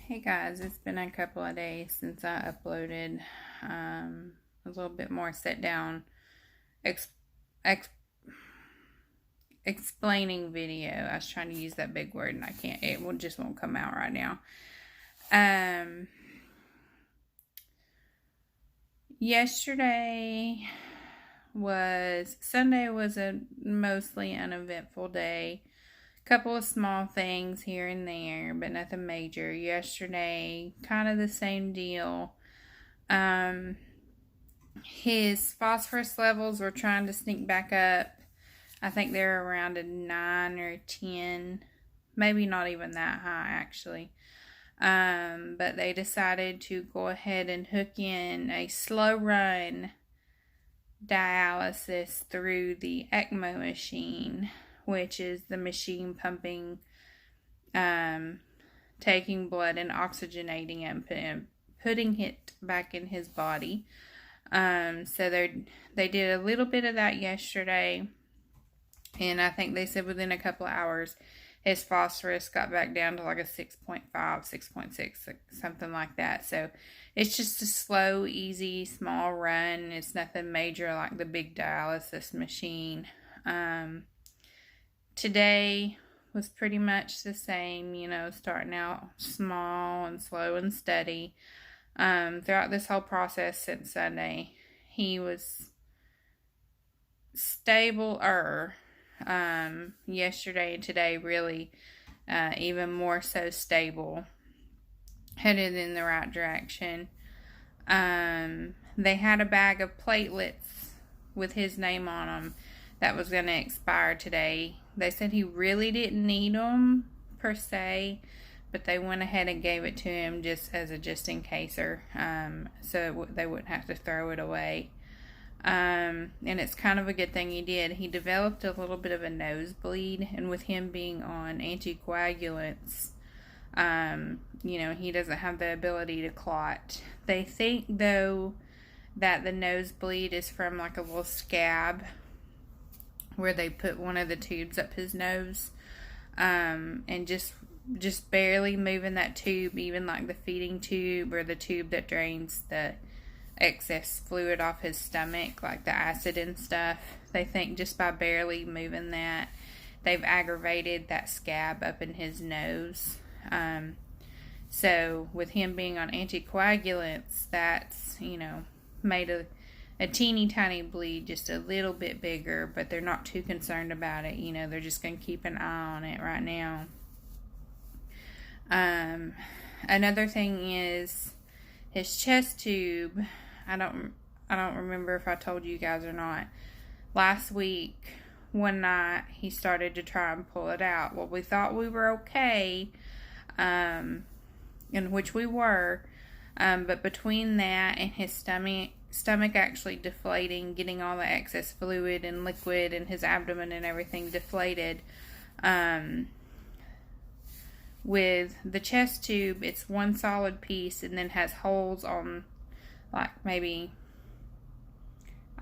Hey guys, it's been a couple of days since I uploaded a little bit more sit down ex- ex- explaining video. I was trying to use that big word and I can't, just won't come out right now. Sunday was a mostly uneventful day. Couple of small things here and there, but nothing major. Yesterday, kind of the same deal. His phosphorus levels were trying to sneak back up. I think they're around a 9 or 10, maybe not even that high actually. But they decided to go ahead and hook in a slow run dialysis through the ECMO machine, which is the machine pumping, taking blood and oxygenating it and putting it back in his body. So they did a little bit of that yesterday, and I think they said within a couple of hours his phosphorus got back down to like a 6.5, 6.6, something like that. So it's just a slow, easy, small run. It's nothing major like the big dialysis machine. Today was pretty much the same, starting out small and slow and steady. Throughout this whole process since Sunday, he was stabler. Yesterday and today, really, even more so stable, headed in the right direction. They had a bag of platelets with his name on them that was going to expire today. They said he really didn't need them per se, but they went ahead and gave it to him just as a just-in-caser, so they wouldn't have to throw it away. And it's kind of a good thing he did. He developed a little bit of a nosebleed, and with him being on anticoagulants, he doesn't have the ability to clot. They think, though, that the nosebleed is from like a little scab where they put one of the tubes up his nose, and just barely moving that tube, even like the feeding tube or the tube that drains the excess fluid off his stomach, like the acid and stuff. They think just by barely moving that, they've aggravated that scab up in his nose. So with him being on anticoagulants, that's, made a teeny tiny bleed just a little bit bigger, but they're not too concerned about it. They're just going to keep an eye on it right now. Another thing is his chest tube. I don't remember if I told you guys or not. Last week, one night, he started to try and pull it out. Well, we thought we were okay, in which we were, but between that and his stomach actually deflating, getting all the excess fluid and liquid and his abdomen and everything deflated, with the chest tube, it's one solid piece and then has holes on, like, maybe,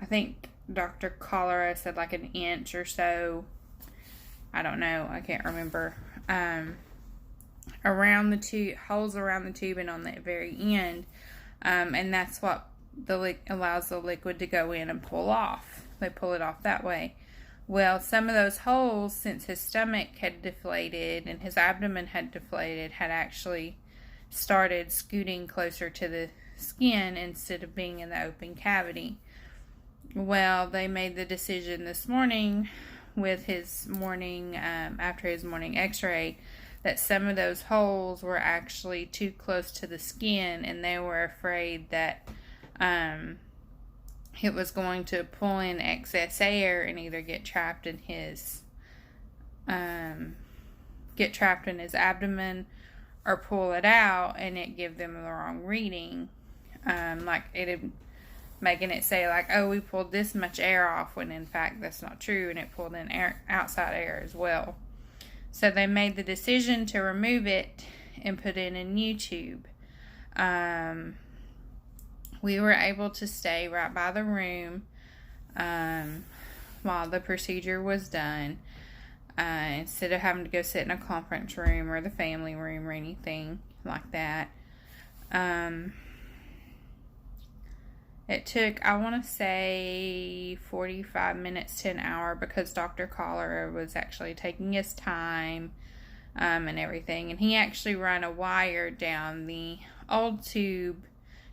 I think Dr. Cholera said like an inch or so. I don't know. I can't remember. Around the tube, holes around the tube and on the very end. And that's what allows the liquid to go in and pull off. They pull it off that way. Well, some of those holes, since his stomach had deflated and his abdomen had deflated, had actually started scooting closer to the skin instead of being in the open cavity. Well, they made the decision this morning with his morning, after his morning x-ray, that some of those holes were actually too close to the skin, and they were afraid that it was going to pull in excess air and either get trapped in his abdomen or pull it out and it give them the wrong reading, like it making it say like, oh, we pulled this much air off, when in fact that's not true, and it pulled in outside air as well. So they made the decision to remove it and put in a new tube. We were able to stay right by the room while the procedure was done. instead of having to go sit in a conference room or the family room or anything like that. It took, I want to say, 45 minutes to an hour because Dr. Collar was actually taking his time and everything. And he actually ran a wire down the old tube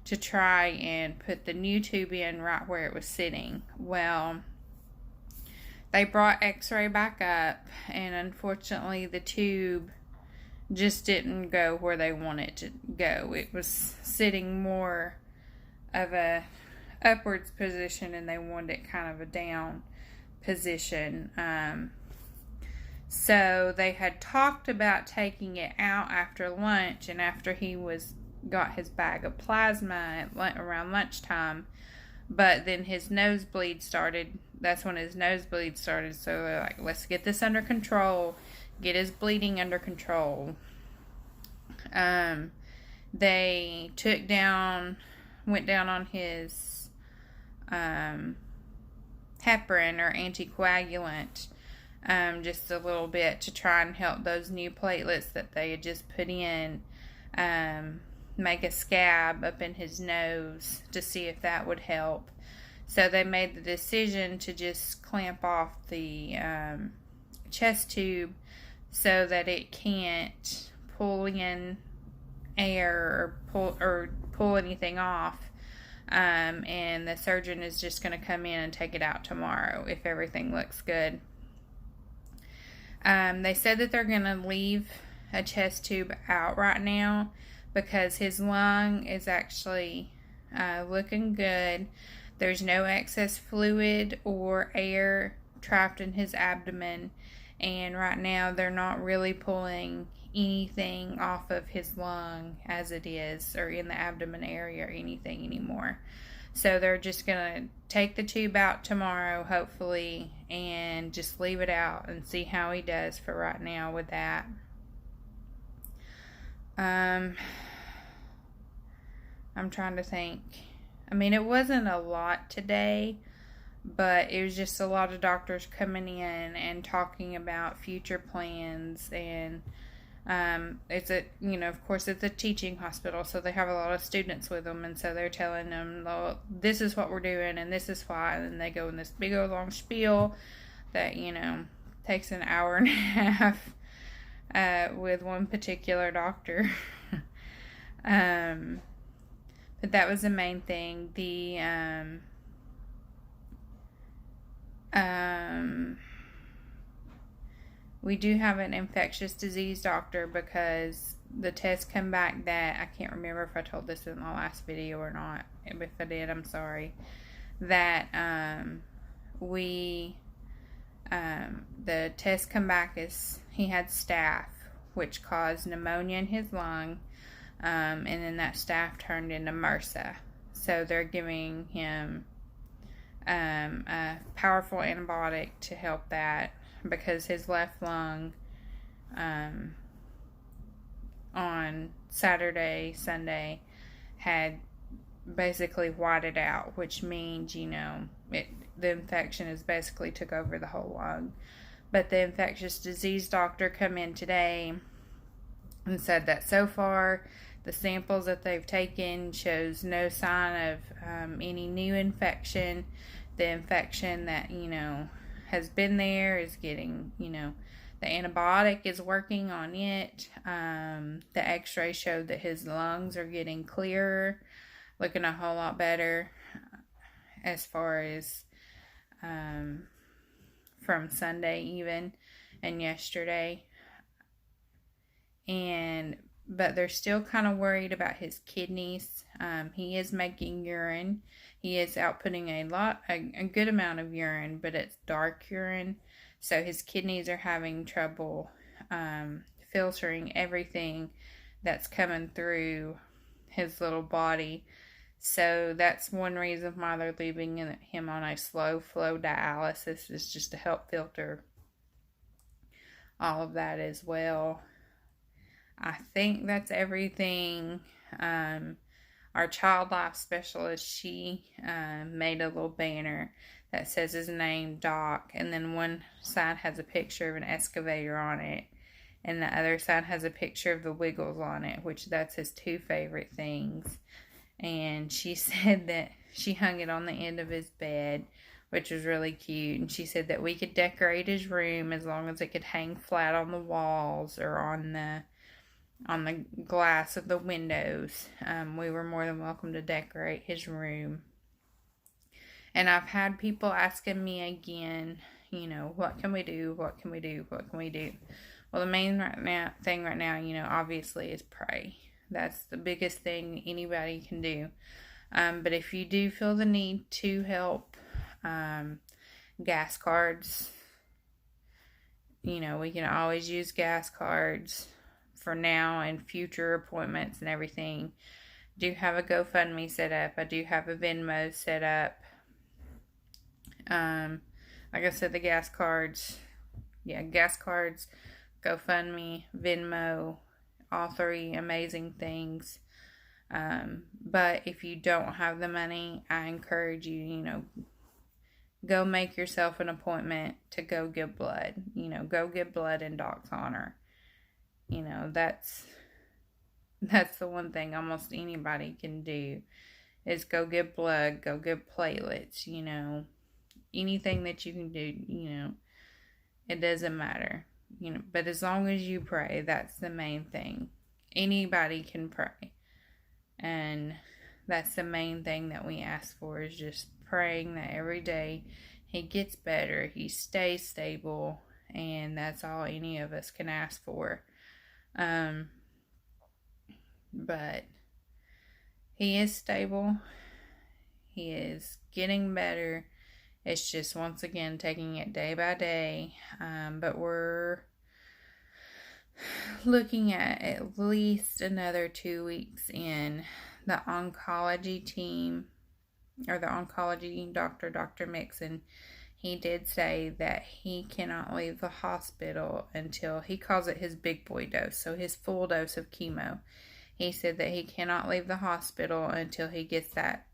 to try and put the new tube in right where it was sitting. Well, they brought X-ray back up, and unfortunately the tube just didn't go where they wanted to go. It was sitting more of a upwards position, and they wanted it kind of a down position. So they had talked about taking it out after lunch, and after he got his bag of plasma around lunchtime, but then his nosebleed started. That's when his nosebleed started. So they're like, let's get this under control, get his bleeding under control. They went down on his heparin or anticoagulant just a little bit to try and help those new platelets that they had just put in make a scab up in his nose to see if that would help. So they made the decision to just clamp off the chest tube so that it can't pull in air or pull anything off. And the surgeon is just going to come in and take it out tomorrow if everything looks good. They said that they're going to leave a chest tube out right now because his lung is actually looking good. There's no excess fluid or air trapped in his abdomen, and right now they're not really pulling anything off of his lung as it is, or in the abdomen area or anything anymore. So they're just going to take the tube out tomorrow, hopefully, and just leave it out and see how he does for right now with that. I'm trying to think. I mean, it wasn't a lot today, but it was just a lot of doctors coming in and talking about future plans. And of course, it's a teaching hospital, so they have a lot of students with them, and so they're telling them, well, this is what we're doing, and this is why, and then they go in this big old long spiel that, takes an hour and a half with one particular doctor. But that was the main thing. We do have an infectious disease doctor because the tests come back that, I can't remember if I told this in the last video or not. If I did, I'm sorry. That the tests come back as he had staph, which caused pneumonia in his lung, and then that staph turned into MRSA. So they're giving him a powerful antibiotic to help that, because his left lung on Saturday, Sunday had basically whited out, which means, the infection has basically took over the whole lung. But the infectious disease doctor come in today and said that so far the samples that they've taken shows no sign of any new infection. The infection that, has been there is getting, the antibiotic is working on it. The x-ray showed that his lungs are getting clearer, looking a whole lot better as far as from Sunday even and yesterday. But they're still kind of worried about his kidneys. He is making urine. He is outputting a good amount of urine, but it's dark urine. So his kidneys are having trouble filtering everything that's coming through his little body. So that's one reason why they're leaving him on a slow flow dialysis, is just to help filter all of that as well. I think that's everything. Our child life specialist, she made a little banner that says his name, Doc, and then one side has a picture of an excavator on it, and the other side has a picture of the Wiggles on it, which that's his two favorite things. And she said that she hung it on the end of his bed, which was really cute. And she said that we could decorate his room as long as it could hang flat on the walls or on the glass of the windows. We were more than welcome to decorate his room. And I've had people asking me again, what can we do? What can we do? What can we do? Well, the main thing right now, obviously is pray. That's the biggest thing anybody can do. But if you do feel the need to help, gas cards, we can always use gas cards for now and future appointments and everything. I do have a GoFundMe set up. I do have a Venmo set up. Like I said, the gas cards, GoFundMe, Venmo, all three amazing things. But if you don't have the money, I encourage you, go make yourself an appointment to go give blood. Go give blood in Doc's honor. That's the one thing almost anybody can do is go give blood, go give platelets, anything that you can do, it doesn't matter, but as long as you pray, that's the main thing. Anybody can pray, and that's the main thing that we ask for, is just praying that every day he gets better, he stays stable, and that's all any of us can ask for. But he is stable, he is getting better. It's just, once again, taking it day by day. But we're looking at least another 2 weeks in. The oncology team, or the oncology doctor, Dr. Mixon, he did say that he cannot leave the hospital until, he calls it his big boy dose, so his full dose of chemo. He said that he cannot leave the hospital until he gets that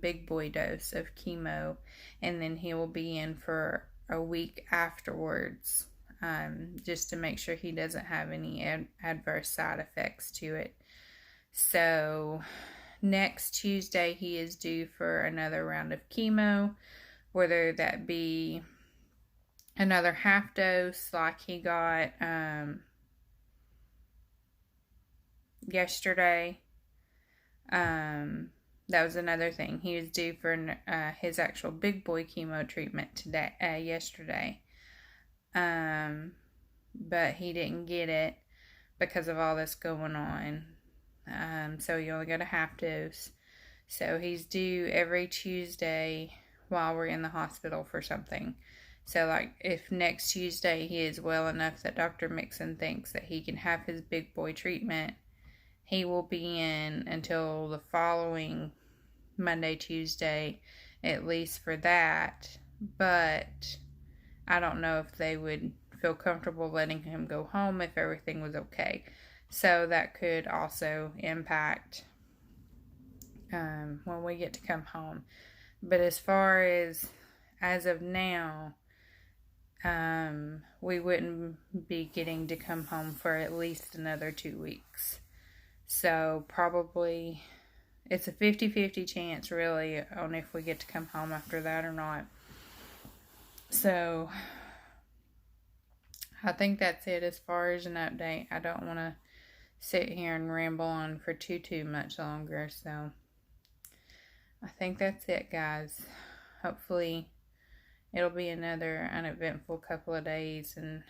big boy dose of chemo, and then he will be in for a week afterwards, just to make sure he doesn't have any adverse side effects to it. So next Tuesday he is due for another round of chemo, whether that be another half dose like he got yesterday. That was another thing. He was due for his actual big boy chemo treatment yesterday. But he didn't get it because of all this going on. So he only got a half dose. So he's due every Tuesday while we're in the hospital for something. So, like, if next Tuesday he is well enough that Dr. Mixon thinks that he can have his big boy treatment, he will be in until the following Monday, Tuesday, at least for that. But I don't know if they would feel comfortable letting him go home if everything was okay. So that could also impact when we get to come home. But as far as of now, we wouldn't be getting to come home for at least another 2 weeks. So probably it's a 50-50 chance really on if we get to come home after that or not. So I think that's it as far as an update. I don't want to sit here and ramble on for too much longer. So I think that's it, guys. Hopefully it'll be another uneventful couple of days, and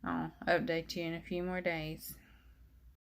I'll update you in a few more days.